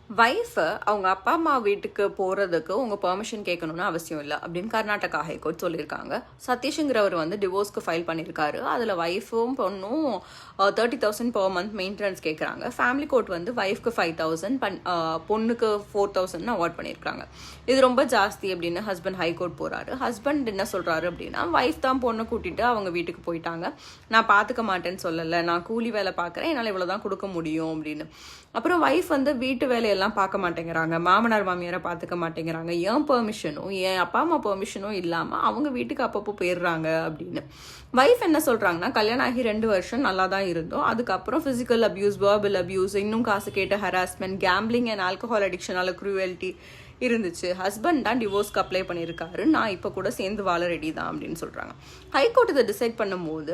Wife அவங்க அப்பா அம்மா வீட்டுக்கு போகிறதுக்கு உங்கள் பெர்மிஷன் கேட்கணும்னு அவசியம் இல்லை அப்படின்னு கர்நாடகா ஹைகோர்ட் சொல்லியிருக்காங்க. சதீஷுங்கிறவர் டிவோர்ஸ்க்கு ஃபைல் பண்ணியிருக்காரு. அதில் ஒய்ஃபும் பொண்ணும் 30,000 per month மெயின்டெனன்ஸ் கேட்குறாங்க. ஃபேமிலி கோர்ட் ஒய்ஃப்க்கு 5,000 பொண்ணுக்கு 4,000 அவார்ட் பண்ணியிருக்காங்க. இது ரொம்ப ஜாஸ்தி அப்படின்னு ஹஸ்பண்ட் ஹைகோர்ட் போகிறாரு. ஹஸ்பண்ட் என்ன சொல்கிறாரு அப்படின்னா, வைஃப் தான் பொண்ணை கூட்டிட்டு அவங்க வீட்டுக்கு போயிட்டாங்க, நான் பார்த்துக்க மாட்டேன்னு சொல்லலை, நான் கூலி வேலை பார்க்குறேன், என்னால் இவ்வளோ தான் கொடுக்க முடியும் அப்படின்னு. அப்புறம் வைஃப் வீட்டு வேலையெல்லாம் பார்க்க மாட்டேங்கிறாங்க, மாமனார் மாமியாரை பார்த்துக்க மாட்டேங்கிறாங்க, ஏன் பெர்மிஷனும் என் அப்பா அம்மா பெர்மிஷனும் இல்லாமல் அவங்க வீட்டுக்கு அப்பப்போ போயிடுறாங்க அப்படின்னு. வைஃப் என்ன சொல்கிறாங்கன்னா, கல்யாணம் ஆகி 2 வருஷம் நல்லா தான் இருந்தோம், அதுக்கப்புறம் ஃபிசிக்கல் அப்யூஸ், வேர்பல் அப்யூஸ், இன்னும் காசு கேட்ட ஹராஸ்மெண்ட், கேம்பிளிங் அண்ட் ஆல்கஹால் அடிக்ஷனால க்ரூவல்ட்டி இருந்துச்சு. ஹஸ்பண்ட் தான் டிவோர்ஸ்க்கு அப்ளை பண்ணியிருக்காரு, நான் இப்போ கூட சேர்ந்து வாழ ரெடி தான் அப்படின்னு சொல்கிறாங்க. ஹைகோர்ட் இதை டிசைட் பண்ணும்போது,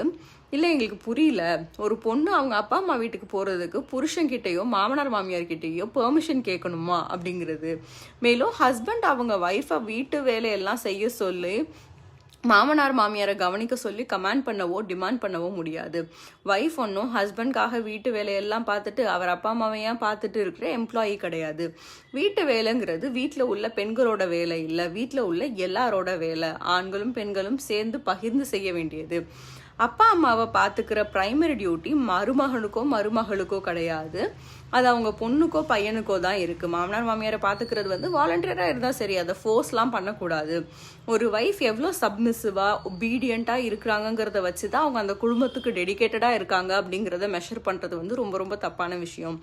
இல்லை எங்களுக்கு புரியல, ஒரு பொண்ணு அவங்க அப்பா அம்மா வீட்டுக்கு போகிறதுக்கு புருஷன்கிட்டையோ மாமனார் மாமியார்கிட்டையோ பெர்மிஷன் கேட்கணுமா அப்படிங்கிறது. மேலும் ஹஸ்பண்ட் அவங்க ஒய்ஃபை வீட்டு வேலையெல்லாம் செய்ய சொல்லி மாமனார் மாமியாரை கவனிக்க சொல்லி கமாண்ட் பண்ணவோ டிமாண்ட் பண்ணவோ முடியாது. ஒய்ஃப் ஒன்றும் ஹஸ்பண்ட்காக வீட்டு வேலையெல்லாம் பார்த்துட்டு அவர் அப்பா அம்மாவையும் பார்த்துட்டு இருக்கிற எம்ப்ளாயி கிடையாது. வீட்டு வேலைங்கிறது வீட்டில் உள்ள பெண்களோட வேலை இல்லை, வீட்டில் உள்ள எல்லாரோட வேலை, ஆண்களும் பெண்களும் சேர்ந்து பகிர்ந்து செய்ய வேண்டியது. அப்பா அம்மாவை பார்த்துக்கிற ப்ரைமரி டியூட்டி மருமகளுக்கோ கிடையாது, அது அவங்க பொண்ணுக்கோ பையனுக்கோ தான் இருக்குது. மாமனார் மாமியாரை பார்த்துக்கிறது வாலண்டியராக இருந்தால் சரி, அதை ஃபோர்ஸ்லாம் பண்ணக்கூடாது. ஒரு ஒய்ஃப் எவ்வளோ சப்மிசிவாக ஒபீடியண்ட்டாக இருக்கிறாங்கிறத வச்சு தான் அவங்க அந்த குடும்பத்துக்கு டெடிக்கேட்டடாக இருக்காங்க அப்படிங்கிறத மெஷர் பண்ணுறது ரொம்ப ரொம்ப தப்பான விஷயம்.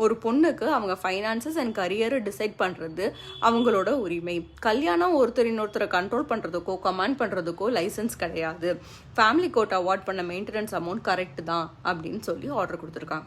ஒரு பொண்ணுக்கு அவங்க ஃபைனான்சஸ் அண்ட் கரியரை டிசைட் பண்ணுறது அவங்களோட உரிமை. கல்யாணம் ஒருத்தரை கண்ட்ரோல் பண்ணுறதுக்கோ கமாண்ட் பண்ணுறதுக்கோ லைசன்ஸ் கிடையாது. ஃபேமிலி கோர்ட் அவார்ட் பண்ண மெயின்டெனன்ஸ் அமௌண்ட் கரெக்ட் தான் அப்படின்னு சொல்லி ஆர்டர் கொடுத்துருக்காங்க.